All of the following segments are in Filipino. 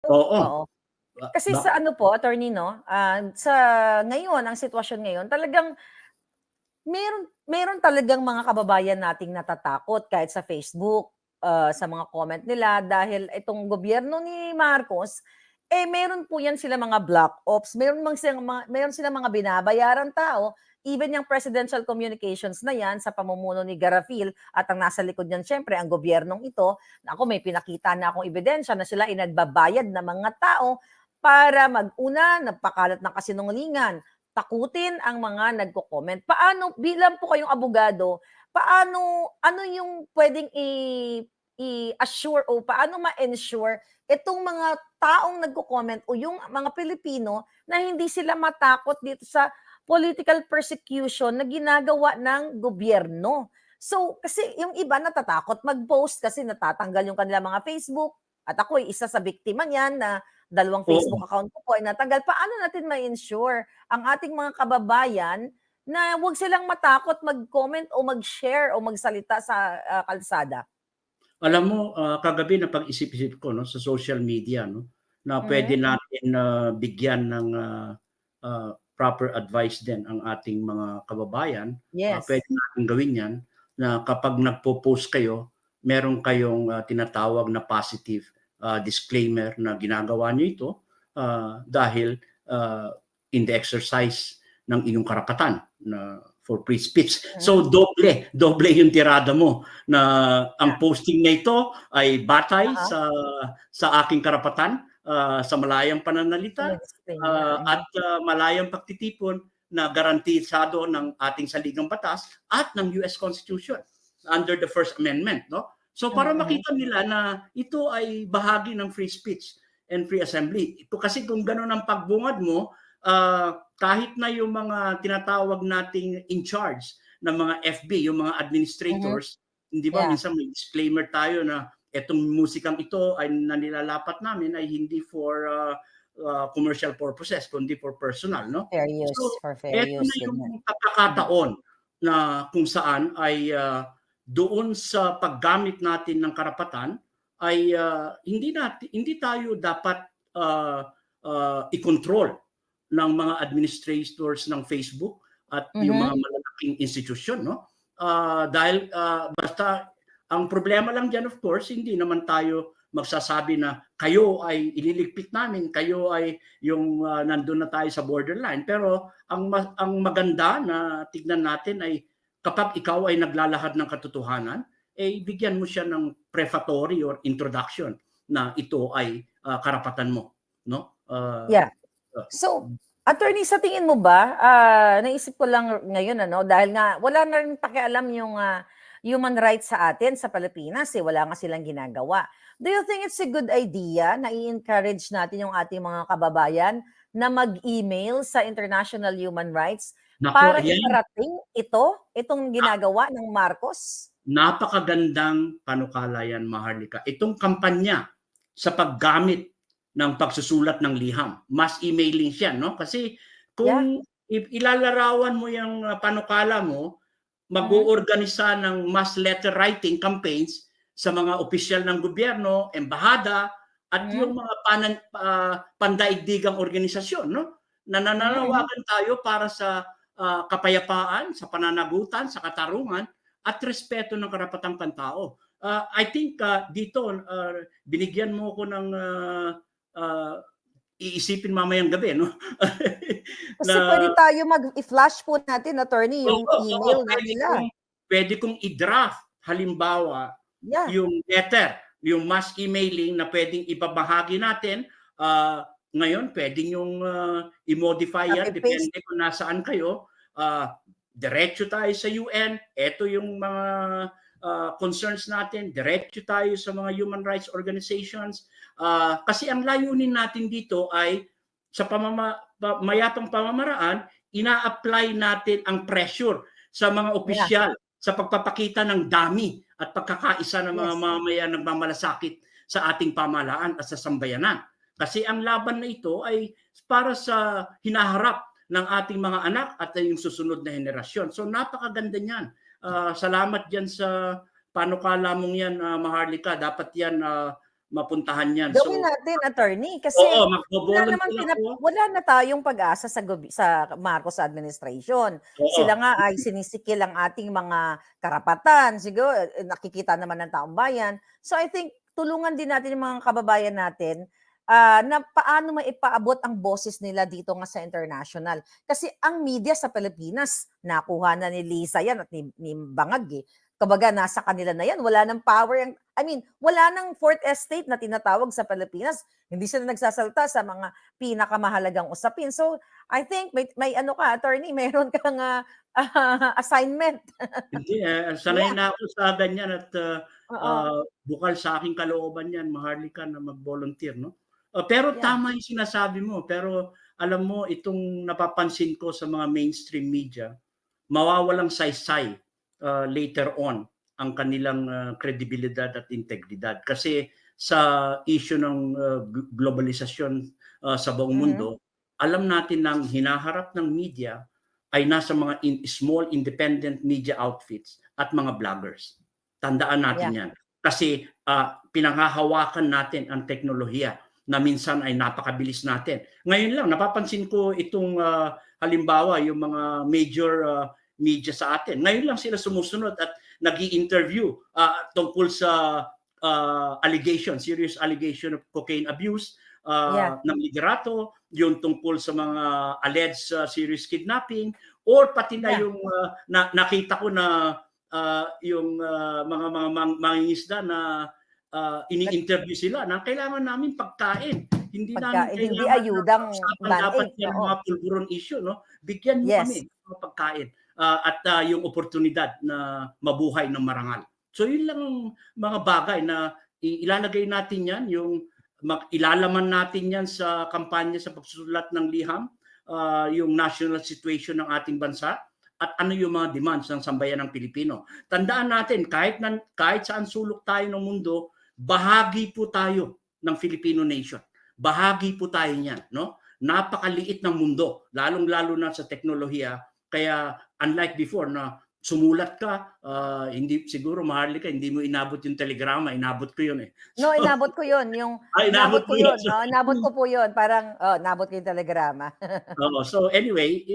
Oo. Oo. Kasi sa ano po, attorney 'no, sa ngayon, ang sitwasyon ngayon talagang meron talagang mga kababayan nating natatakot kahit sa Facebook, sa mga comment nila dahil itong gobyerno ni Marcos, meron po 'yan sila mga black ops, meron silang mga binabayarang tao, even yung presidential communications na 'yan sa pamumuno ni Garafil at ang nasa likod niyan siyempre ang gobyernong ito. Naku, may pinakita na akong ebidensya na sila ay nagbabayad ng mga tao para nagpakalat ng kasinungalingan, takutin ang mga nagko-comment. Paano bilang po kayong abogado, ano yung puwedeng i-assure o paano ma-ensure itong mga taong nagko-comment o yung mga Pilipino na hindi sila matakot dito sa political persecution na ginagawa ng gobyerno? So, kasi yung iba natatakot mag-post kasi natatanggal yung kanilang mga Facebook at ako'y isa sa biktima niyan na 2 Facebook Oo. account ko po ay natanggal. Paano natin ma-ensure ang ating mga kababayan na huwag silang matakot mag-comment o mag-share o magsalita sa, kalsada? Alam mo, kagabi napag-isip-isip ko 'no, sa social media 'no, na puwede Mhm. natin bigyan ng, proper advice din ang ating mga kababayan. Yes. Puwede natin gawin 'yan na kapag nagpo-post kayo, meron kayong, tinatawag na positive, disclaimer na ginagawa niyo ito, dahil, in the exercise ng inyong karapatan na for free speech. Mhm. So doble yung tirada mo na Yeah. ang posting na ito ay batay Uh-huh. sa aking karapatan, sa malayang pananalita, Disclaimer, at mhm. malayang pagtitipon na garantisado ng ating saligang batas at ng US Constitution under the First Amendment, no? So para Mhm. makita nila na ito ay bahagi ng free speech and free assembly. Ito kasi kung gano'n ang pagbungad mo, kahit na yung mga tinatawag nating in charge ng mga FB, yung mga Mhm. administrators, hindi ba Yeah. minsan may disclaimer tayo na etong musikang ito ay na nilalapat namin ay hindi for commercial purposes kundi for personal, no? Fair use, So, for fair eto na use, yung ganyan. Mhm. pagkakataon na kung saan ay doon sa paggamit natin ng karapatan ay hindi tayo dapat i-control ng mga administrators ng Facebook at yung mga Mhm. malalaking institusyon, no? Dahil basta ang problema lang diyan, of course, hindi naman tayo magsasabi na kayo ay ililigpit namin, kayo ay yung nandun na tayo sa borderline. Pero ang maganda na tignan natin ay kapag ikaw ay naglalahad ng katotohanan, bigyan mo siya ng prefatory or introduction na ito ay karapatan mo, no? Yeah. So, attorney, sa tingin mo ba, naisip ko lang ngayon ano, dahil nga wala na rin pakialam yung, human rights sa atin sa Pilipinas, wala nga silang ginagawa. Do you think it's a good idea na i-encourage natin yung ating mga kababayan na mag-email sa international human rights Naku, para ayan, iparating itong ginagawa ng Marcos? napakagandang panukala yan, Maharlika. Itong kampanya sa paggamit ng pagsusulat ng liham, mass emailing siya, no? Kasi Yeah. kung ilalarawan mo yung panukala mo, Mhm. mag-oorganisa ng mass letter writing campaigns sa mga opisyal ng gobyerno, embahada, at Mhm. yung mga pandaigdigang organisasyon, no? Na Mhm, mhm. nananawagan tayo para sa kapayapaan, sa pananagutan, sa katarungan, at respeto ng karapatang pantao. I think dito binigyan mo ko ng uh, iisipin mamayang gabi, no? Kasi Na puwede tayo i-flash po natin, attorney, yung oo, email na nila. puwede kong i-draft halimbawa Yeah. yung letter, yung mass emailing na puwedeng ibabahagi natin, ngayon puwede niyong i-modify yan Copy-paste. depende kung nasaan kayo, diretso tayo sa UN, eto yung mga concerns natin, diretso tayo sa mga human rights organizations, kasi ang layunin natin dito ay sa mayapang pamamaraan, ina-apply natin ang pressure sa mga Yeah. opisyal sa pagpapakita ng dami at pagkakaisa ng mga Yes. mamamayan nagmamalasakit sa ating pamahalaan at sa sambayanan. Kasi ang laban na ito ay para sa hinaharap ng ating mga anak at yung susunod na henerasyon. So napakaganda niyan. Salamat diyan sa panukala mong yan, Maharlika. Dapat yan mapuntahan yan. Gawin So, natin, attorney, kasi oo, wala naman magbo-volunteer ako. wala na tayong pag-asa sa Marcos administration. Oo. Sila nga ay sinisikil ang ating mga karapatan, siguro nakikita naman ng taong bayan. So I think tulungan din natin yung mga kababayan natin na paano maipaabot ang boses nila dito nga sa international. Kasi ang media sa Pilipinas, nakuha na ni Lisa yan at ni Bangag eh. Kumbaga, nasa kanila na yan. Wala nang power. Wala nang fourth estate na tinatawag sa Pilipinas. Hindi sila nagsasalta sa mga pinakamahalagang usapin. So, I think may ano ka, attorney, meron kang assignment. Hindi, sanay Yeah. na ako sa ganyan at Oo. bukal sa aking kalooban yan, Maharlika, na mag-volunteer, no? Pero Yeah. tama yung sinasabi mo, pero alam mo, itong napapansin ko sa mga mainstream media, mawawalang saysay later on ang kanilang kredibilidad at integridad. Kasi sa issue ng globalisasyon sa buong mundo, alam natin na ang hinaharap ng media ay nasa mga small independent media outfits at mga vloggers. Tandaan natin Yeah. yan. Kasi pinanghahawakan natin ang teknolohiya na minsan ay napakabilis natin. Ngayon lang, napapansin ko itong halimbawa, yung mga major media sa atin. Ngayon lang sila sumusunod at nag-i-interview tungkol sa serious allegation of cocaine abuse Yeah. ng liderato, yung tungkol sa mga alleged serious kidnapping, or pati na Yeah. yung nakita ko na yung mga mangingisda na ini-interview sila na kailangan namin pagkain. Hindi namin Hindi kailangan ayudang usapan dapat band-aid. yan Oo. mga pulburon issue, no? Bigyan niyo Yes. kami ng pagkain at yung oportunidad na mabuhay ng marangal. So yun lang ang mga bagay na ilalagay natin yan, yung ilalaman natin yan sa kampanya sa pagsusulat ng liham, yung national situation ng ating bansa at ano yung mga demands ng sambayan ng Pilipino. Tandaan natin, kahit saan sulok tayo ng mundo, bahagi po tayo ng Filipino nation. Bahagi po tayo niyan, no? Napakaliit ng mundo, lalong-lalo na sa teknolohiya. Kaya unlike before na sumulat ka, hindi siguro, Maharlika, hindi mo inabot yung telegrama, inabot ko yun eh. No, inabot ko yun. Inabot Inabot ko mo yun. yun. Inabot ko po yun. Parang, inabot ko yung telegrama. So anyway,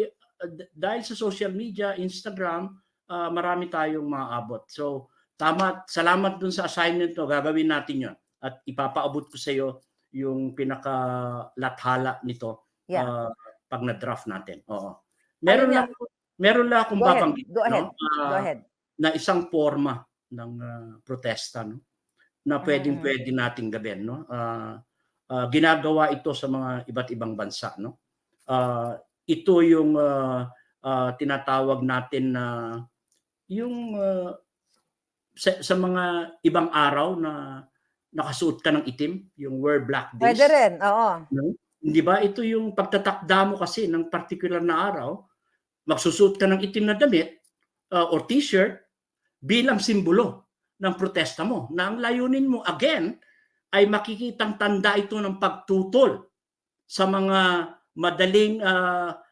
dahil sa social media, Instagram, marami tayong maaabot. So tama, salamat dun sa assignment to, gagawin natin yun. At ipapaabot ko sa iyo yung pinakalathala nito pag na-draft natin. Oo. Meron lang akong babanggit, Go ahead. no? Go ahead. Na isang forma ng protesta, no? Na pwede nating gawin, no? Ginagawa ito sa mga iba't ibang bansa, no? Ito yung tinatawag natin na yung sa mga ibang araw na nakasuot ka ng itim, yung wear black days. Pwede rin, oo. No? Hindi ba? Ito yung pagtatakda mo kasi ng particular na araw, magsusuot ka ng itim na damit or t-shirt bilang simbolo ng protesta mo. Na ang layunin mo, again, ay makikitang tanda ito ng pagtutol sa mga madaling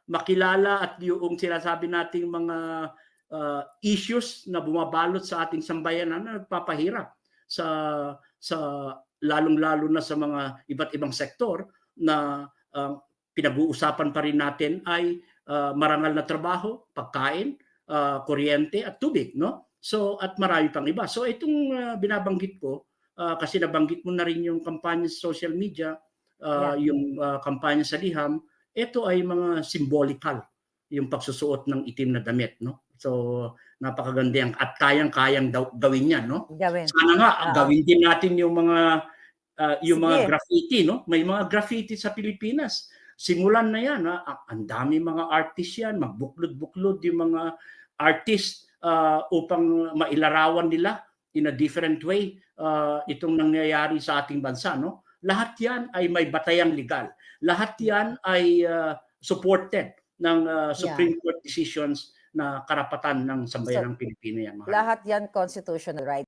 makilala at yung sinasabi nating mga issues na bumabalot sa ating sambayanan na nagpapahirap sa lalong-lalo na sa mga iba't ibang sektor na pinag-uusapan pa rin natin ay marangal na trabaho, pagkain, kuryente at tubig, no? So at marami pang iba. So itong binabanggit ko kasi nabanggit mo na rin yung kampanya sa social media, yung kampanya sa liham, ito ay mga symbolical, yung pagsusuot ng itim na damit, no? So napakaganda yan at kayang-kayang gawin yan, no? Sana nga gawin din natin yung mga graffiti, no? May mga graffiti sa Pilipinas. Simulan na yan, ang dami mga artist yan, magbuklod-buklod yung mga artist upang mailarawan nila in a different way itong nangyayari sa ating bansa, no? Lahat yan ay may batayang legal. Lahat yan ay supported ng Supreme Court decisions na karapatan ng sambayanang Pilipino yan. Lahat yan constitutional right.